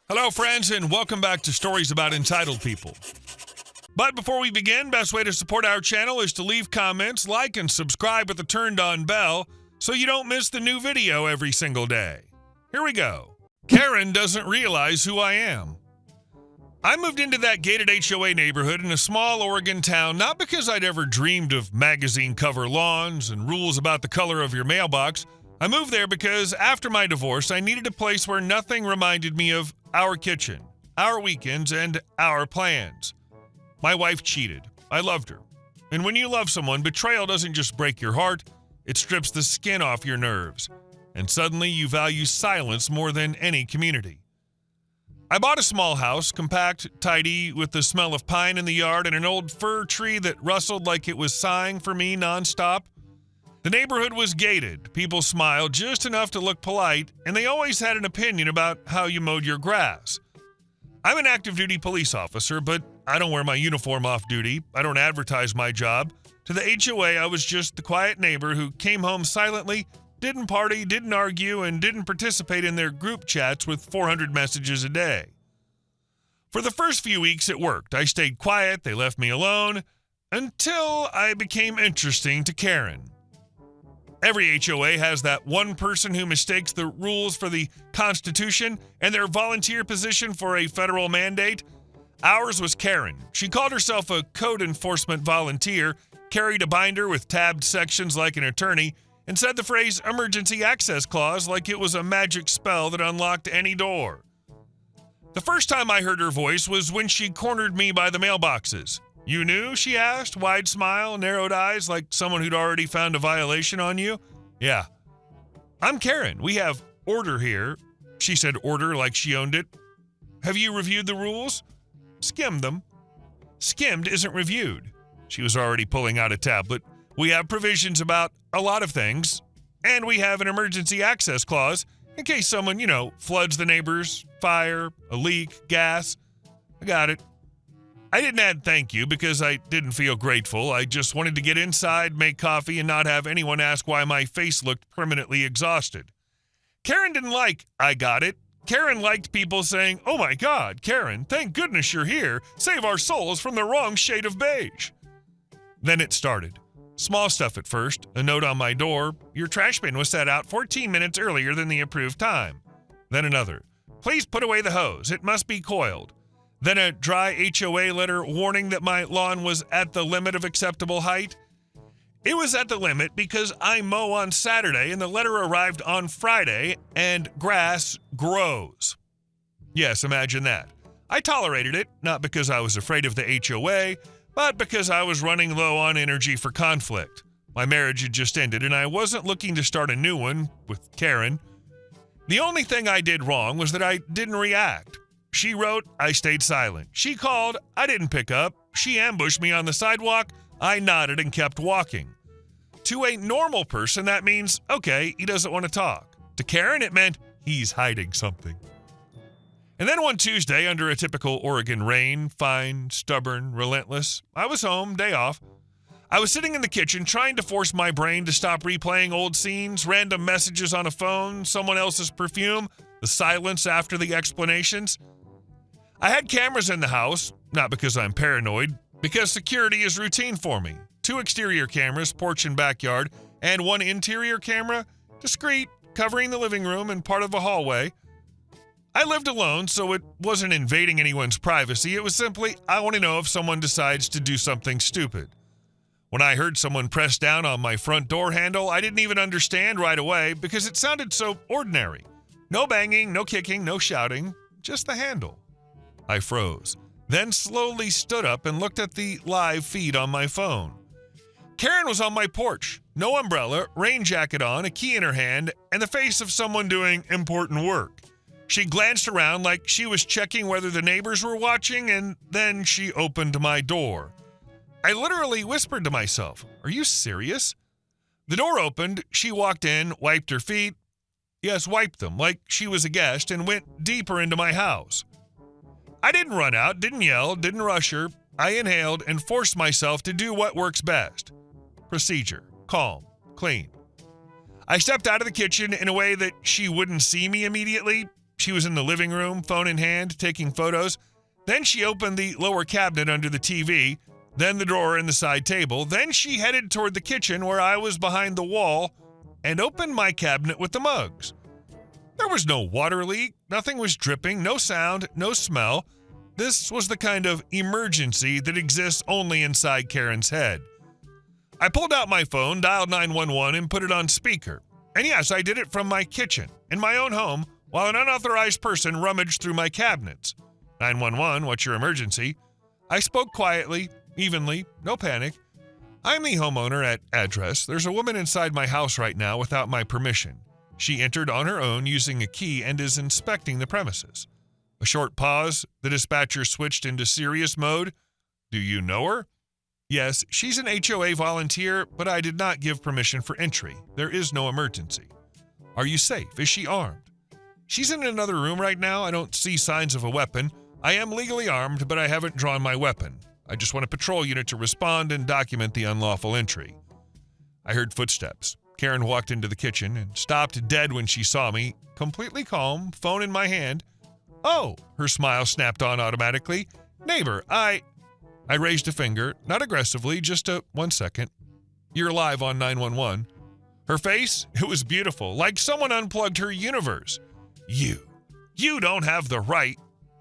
Hello, friends, and welcome back to Stories About Entitled People. But before we begin, best way to support our channel is to leave comments, like, and subscribe with the turned-on bell so you don't miss the new video every single day. Here we go. Karen doesn't realize who I am. I moved into that gated HOA neighborhood in a small Oregon town not because I'd ever dreamed of magazine cover lawns and rules about the color of your mailbox. I moved there because after my divorce, I needed a place where nothing reminded me of our kitchen, our weekends, and our plans. My wife cheated. I loved her. And when you love someone, betrayal doesn't just break your heart, it strips the skin off your nerves. And suddenly you value silence more than any community. I bought a small house, compact, tidy, with the smell of pine in the yard and an old fir tree that rustled like it was sighing for me nonstop. The neighborhood was gated. People smiled just enough to look polite, and they always had an opinion about how you mowed your grass. I'm an active duty police officer, but I don't wear my uniform off duty. I don't advertise my job. To the HOA, I was just the quiet neighbor who came home silently, didn't party, didn't argue, and didn't participate in their group chats with 400 messages a day. For the first few weeks, it worked. I stayed quiet, they left me alone, until I became interesting to Karen. Every HOA has that one person who mistakes the rules for the Constitution and their volunteer position for a federal mandate. Ours was Karen. She called herself a code enforcement volunteer, carried a binder with tabbed sections like an attorney, and said the phrase emergency access clause like it was a magic spell that unlocked any door. The first time I heard her voice was when she cornered me by the mailboxes. "You knew?" she asked, wide smile, narrowed eyes like someone who'd already found a violation on you. "Yeah. I'm Karen. We have order here." She said order like she owned it. "Have you reviewed the rules?" "Skimmed them." "Skimmed isn't reviewed." She was already pulling out a tablet. "We have provisions about a lot of things, and we have an emergency access clause in case someone, floods the neighbors, fire, a leak, gas." "I got it." I didn't add thank you because I didn't feel grateful. I just wanted to get inside, make coffee, and not have anyone ask why my face looked permanently exhausted. Karen didn't like "I got it." Karen liked people saying, "Oh my God, Karen, thank goodness you're here. Save our souls from the wrong shade of beige." Then it started. Small stuff at first. A note on my door. "Your trash bin was set out 14 minutes earlier than the approved time." Then another. "Please put away the hose. It must be coiled." Then a dry HOA letter warning that my lawn was at the limit of acceptable height. It was at the limit because I mow on Saturday and the letter arrived on Friday and grass grows. Yes, imagine that. I tolerated it, not because I was afraid of the HOA, but because I was running low on energy for conflict. My marriage had just ended and I wasn't looking to start a new one with Karen. The only thing I did wrong was that I didn't react. She wrote, I stayed silent. She called, I didn't pick up. She ambushed me on the sidewalk. I nodded and kept walking. To a normal person, that means, okay, he doesn't want to talk. To Karen, it meant he's hiding something. And then one Tuesday, under a typical Oregon rain, fine, stubborn, relentless, I was home, day off. I was sitting in the kitchen trying to force my brain to stop replaying old scenes, random messages on a phone, someone else's perfume, the silence after the explanations. I had cameras in the house, not because I'm paranoid, because security is routine for me. 2 exterior cameras, porch and backyard, and 1 interior camera, discreet, covering the living room and part of a hallway. I lived alone, so it wasn't invading anyone's privacy. It was simply, I want to know if someone decides to do something stupid. When I heard someone press down on my front door handle, I didn't even understand right away because it sounded so ordinary. No banging, no kicking, no shouting, just the handle. I froze, then slowly stood up and looked at the live feed on my phone. Karen was on my porch, no umbrella, rain jacket on, a key in her hand, and the face of someone doing important work. She glanced around like she was checking whether the neighbors were watching, and then she opened my door. I literally whispered to myself, "Are you serious?" The door opened, she walked in, wiped her feet. Yes, wiped them like she was a guest, and went deeper into my house. I didn't run out, didn't yell, didn't rush her. I inhaled and forced myself to do what works best. Procedure. Calm. Clean. I stepped out of the kitchen in a way that she wouldn't see me immediately. She was in the living room, phone in hand, taking photos. Then she opened the lower cabinet under the TV, then the drawer in the side table. Then she headed toward the kitchen where I was behind the wall and opened my cabinet with the mugs. There was no water leak, nothing was dripping, no sound, no smell. This was the kind of emergency that exists only inside Karen's head. I pulled out my phone, dialed 911, and put it on speaker. And yes, I did it from my kitchen, in my own home, while an unauthorized person rummaged through my cabinets. 911, what's your emergency? I spoke quietly, evenly, no panic. I'm the homeowner at address. There's a woman inside my house right now without my permission. She entered on her own using a key and is inspecting the premises. A short pause. The dispatcher switched into serious mode. Do you know her? Yes, she's an HOA volunteer, but I did not give permission for entry. There is no emergency. Are you safe? Is she armed? She's in another room right now. I don't see signs of a weapon. I am legally armed, but I haven't drawn my weapon. I just want a patrol unit to respond and document the unlawful entry. I heard footsteps. Karen walked into the kitchen and stopped dead when she saw me, completely calm, phone in my hand. Oh, her smile snapped on automatically. Neighbor, I raised a finger, not aggressively, just a 1 second. You're live on 911. Her face, it was beautiful, like someone unplugged her universe. You don't have the right.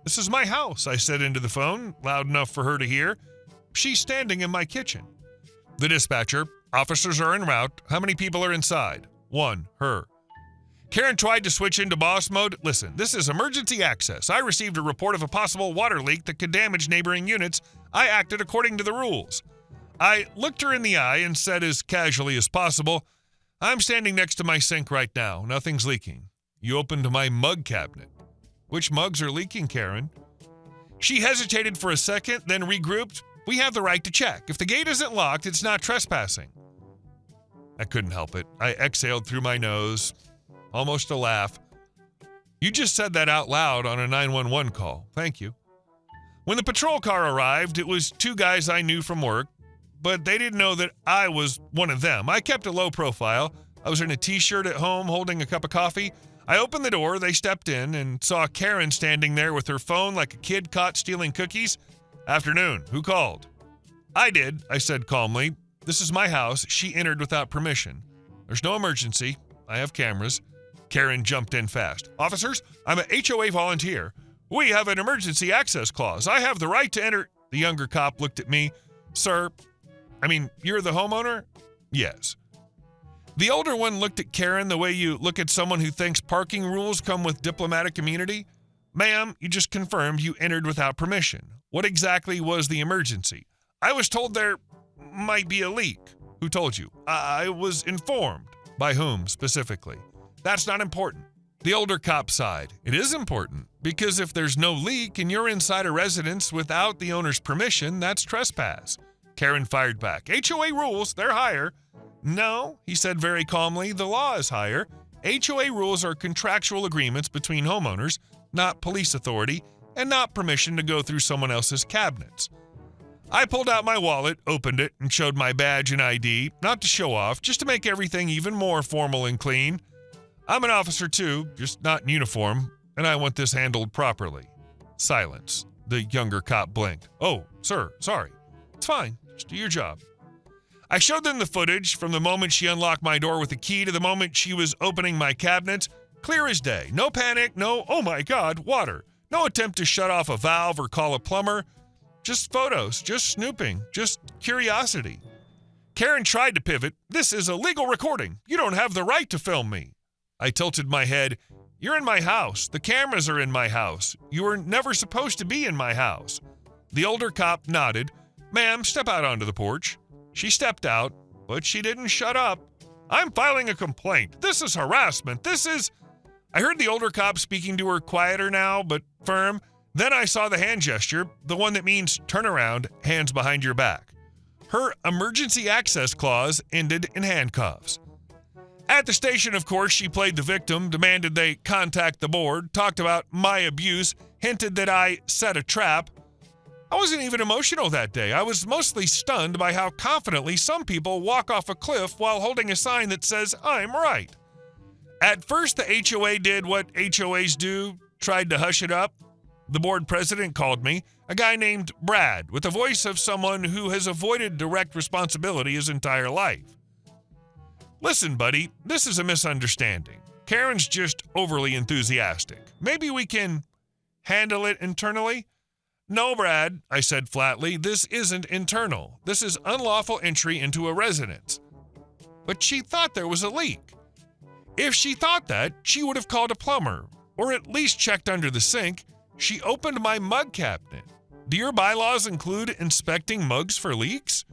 This is my house, I said into the phone, loud enough for her to hear. She's standing in my kitchen. The dispatcher, officers are en route. How many people are inside? 1, her. Karen tried to switch into boss mode. Listen, this is emergency access. I received a report of a possible water leak that could damage neighboring units. I acted according to the rules. I looked her in the eye and said as casually as possible, I'm standing next to my sink right now. Nothing's leaking. You opened my mug cabinet. Which mugs are leaking, Karen? She hesitated for a second, then regrouped. We have the right to check. If the gate isn't locked, it's not trespassing. I couldn't help it. I exhaled through my nose. Almost a laugh. You just said that out loud on a 911 call. Thank you. When the patrol car arrived, it was 2 guys I knew from work, but they didn't know that I was one of them. I kept a low profile. I was in a t-shirt at home holding a cup of coffee. I opened the door, they stepped in, and saw Karen standing there with her phone like a kid caught stealing cookies. Afternoon, who called? I did, I said calmly. This is my house. She entered without permission. There's no emergency. I have cameras. Karen jumped in fast. Officers, I'm a HOA volunteer. We have an emergency access clause. I have the right to enter. The younger cop looked at me. Sir, you're the homeowner? Yes. The older one looked at Karen the way you look at someone who thinks parking rules come with diplomatic immunity. Ma'am, you just confirmed you entered without permission. What exactly was the emergency? I was told there might be a leak. Who told you? I was informed. By whom specifically? That's not important. The older cop sighed. It is important, because if there's no leak and you're inside a residence without the owner's permission, that's trespass. Karen fired back. HOA rules, they're higher. No, he said very calmly, the law is higher. HOA rules are contractual agreements between homeowners, not police authority, and not permission to go through someone else's cabinets. I pulled out my wallet, opened it, and showed my badge and ID, not to show off, just to make everything even more formal and clean. I'm an officer too, just not in uniform, and I want this handled properly. Silence. The younger cop blinked. Oh, sir, sorry. It's fine. Just do your job. I showed them the footage from the moment she unlocked my door with a key to the moment she was opening my cabinets. Clear as day. No panic, no, oh my God, water. No attempt to shut off a valve or call a plumber. Just photos, just snooping, just curiosity. Karen tried to pivot. This is a legal recording. You don't have the right to film me. I tilted my head. You're in my house. The cameras are in my house. You were never supposed to be in my house. The older cop nodded. Ma'am, step out onto the porch. She stepped out, but she didn't shut up. I'm filing a complaint. This is harassment. I heard the older cop speaking to her quieter now, but firm. Then I saw the hand gesture, the one that means turn around, hands behind your back. Her emergency access clause ended in handcuffs. At the station, of course, she played the victim, demanded they contact the board, talked about my abuse, hinted that I set a trap. I wasn't even emotional that day. I was mostly stunned by how confidently some people walk off a cliff while holding a sign that says, I'm right. At first, the HOA did what HOAs do, tried to hush it up. The board president called me, a guy named Brad, with the voice of someone who has avoided direct responsibility his entire life. Listen, buddy, this is a misunderstanding. Karen's just overly enthusiastic. Maybe we can handle it internally? No, Brad, I said flatly, this isn't internal. This is unlawful entry into a residence. But she thought there was a leak. If she thought that, she would have called a plumber, or at least checked under the sink. She opened my mug cabinet. Do your bylaws include inspecting mugs for leaks?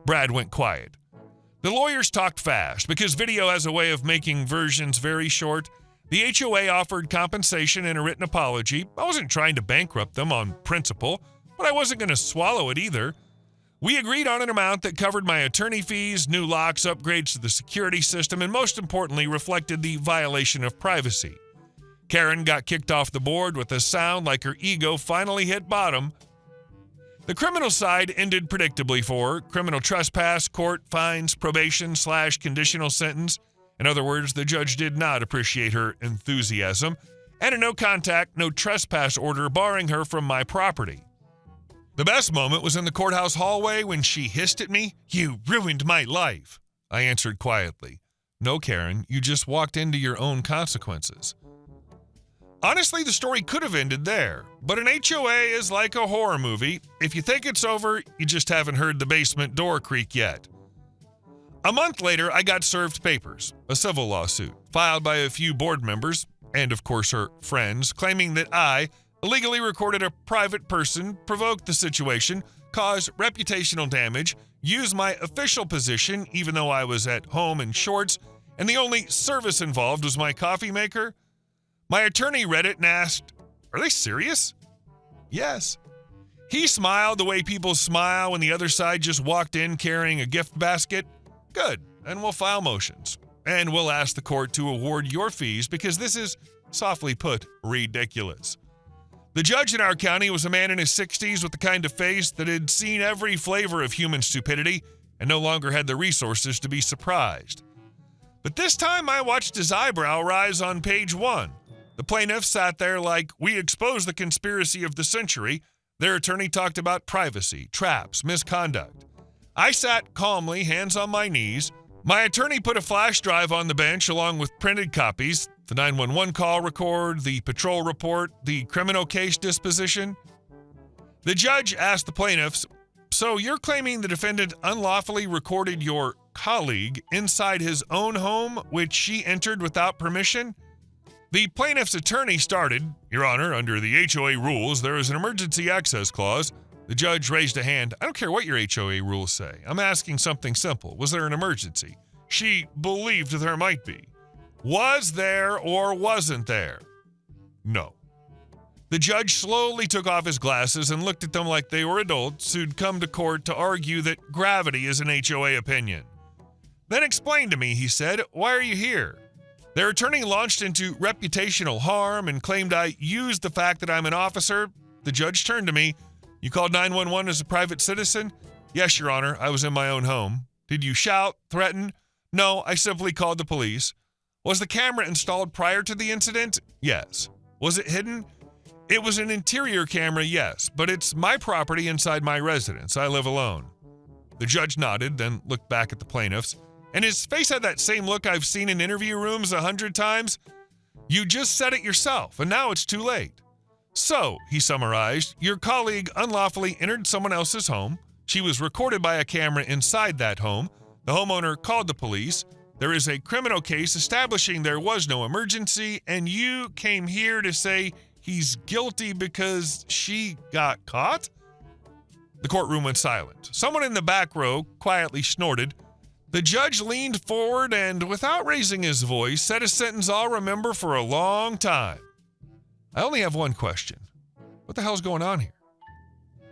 Brad went quiet. The lawyers talked fast because video has a way of making versions very short. The HOA offered compensation and a written apology. I wasn't trying to bankrupt them on principle, but I wasn't going to swallow it either. We agreed on an amount that covered my attorney fees, new locks, upgrades to the security system, and most importantly, reflected the violation of privacy. Karen got kicked off the board with a sound like her ego finally hit bottom. The criminal side ended predictably for her. Criminal trespass, court, fines, probation/conditional sentence. In other words, the judge did not appreciate her enthusiasm, and a no contact, no trespass order barring her from my property. The best moment was in the courthouse hallway when she hissed at me, "You ruined my life." I answered quietly, "No, Karen, you just walked into your own consequences." Honestly, the story could have ended there, but an HOA is like a horror movie. If you think it's over, you just haven't heard the basement door creak yet. A month later, I got served papers, a civil lawsuit, filed by a few board members, and of course her friends, claiming that I illegally recorded a private person, provoked the situation, caused reputational damage, used my official position even though I was at home in shorts, and the only service involved was my coffee maker. My attorney read it and asked, "Are they serious?" Yes. He smiled the way people smile when the other side just walked in carrying a gift basket. Good, and we'll file motions. And we'll ask the court to award your fees because this is, softly put, ridiculous. The judge in our county was a man in his 60s with the kind of face that had seen every flavor of human stupidity and no longer had the resources to be surprised. But this time I watched his eyebrow rise on page 1. The plaintiff sat there like, "We exposed the conspiracy of the century." Their attorney talked about privacy, traps, misconduct. I sat calmly, hands on my knees. My attorney put a flash drive on the bench along with printed copies, the 911 call record, the patrol report, the criminal case disposition. The judge asked the plaintiffs, "So you're claiming the defendant unlawfully recorded your colleague inside his own home, which she entered without permission?" The plaintiff's attorney started, "Your Honor, under the HOA rules, there is an emergency access clause." The judge raised a hand. "I don't care what your HOA rules say. I'm asking something simple. Was there an emergency?" She believed there might be. Was there or wasn't there? No. The judge slowly took off his glasses and looked at them like they were adults who'd come to court to argue that gravity is an HOA opinion. "Then explain to me," he said. "Why are you here?" Their attorney launched into reputational harm and claimed I used the fact that I'm an officer. The judge turned to me. "You called 911 as a private citizen?" "Yes, Your Honor. I was in my own home." "Did you shout, threaten?" "No, I simply called the police." "Was the camera installed prior to the incident?" "Yes." "Was it hidden?" "It was an interior camera, yes, but it's my property inside my residence. I live alone." The judge nodded, then looked back at the plaintiffs, and his face had that same look I've seen in interview rooms 100 times. "You just said it yourself, and now it's too late." "So," he summarized, "your colleague unlawfully entered someone else's home. She was recorded by a camera inside that home. The homeowner called the police. There is a criminal case establishing there was no emergency, and you came here to say he's guilty because she got caught?" The courtroom went silent. Someone in the back row quietly snorted. The judge leaned forward and, without raising his voice, said a sentence I'll remember for a long time. "I only have one question. What the hell's going on here?"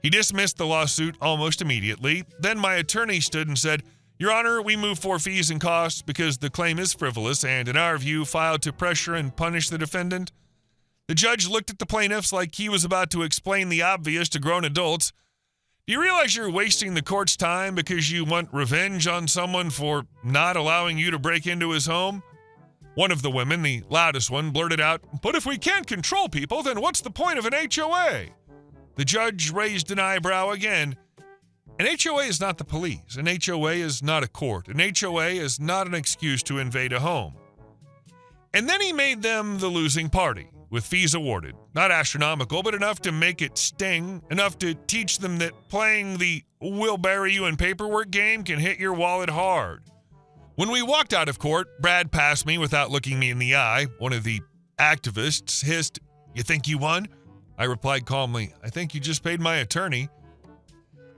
He dismissed the lawsuit almost immediately. Then my attorney stood and said, "Your Honor, we move for fees and costs because the claim is frivolous and, in our view, filed to pressure and punish the defendant." The judge looked at the plaintiffs like he was about to explain the obvious to grown adults. "Do you realize you're wasting the court's time because you want revenge on someone for not allowing you to break into his home?" One of the women, the loudest one, blurted out, "But if we can't control people, then what's the point of an HOA?" The judge raised an eyebrow again. An HOA is not the police. An HOA is not a court. An HOA is not an excuse to invade a home. And then he made them the losing party, with fees awarded. Not astronomical, but enough to make it sting, enough to teach them that playing the "we'll bury you in paperwork" game can hit your wallet hard. When we walked out of court, Brad passed me without looking me in the eye. One of the activists hissed, "You think you won?" I replied calmly, "I think you just paid my attorney."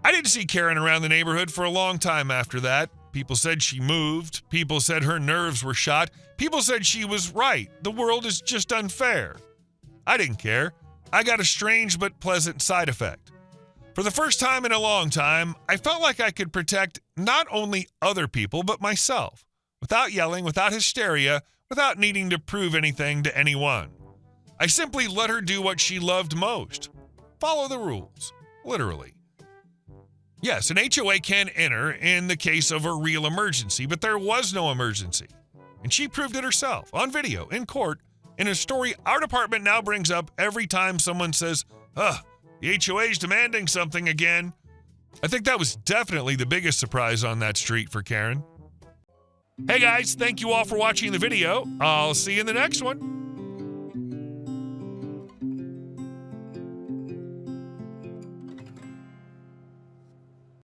I didn't see Karen around the neighborhood for a long time after that. People said she moved. People said her nerves were shot. People said she was right. The world is just unfair. I didn't care. I got a strange but pleasant side effect. For the first time in a long time, I felt like I could protect not only other people, but myself, without yelling, without hysteria, without needing to prove anything to anyone. I simply let her do what she loved most. Follow the rules. Literally. Yes, an HOA can enter in the case of a real emergency, but there was no emergency. And she proved it herself, on video, in court, in a story our department now brings up every time someone says, the HOA's demanding something again. I think that was definitely the biggest surprise on that street for Karen. Hey guys, thank you all for watching the video. I'll see you in the next one.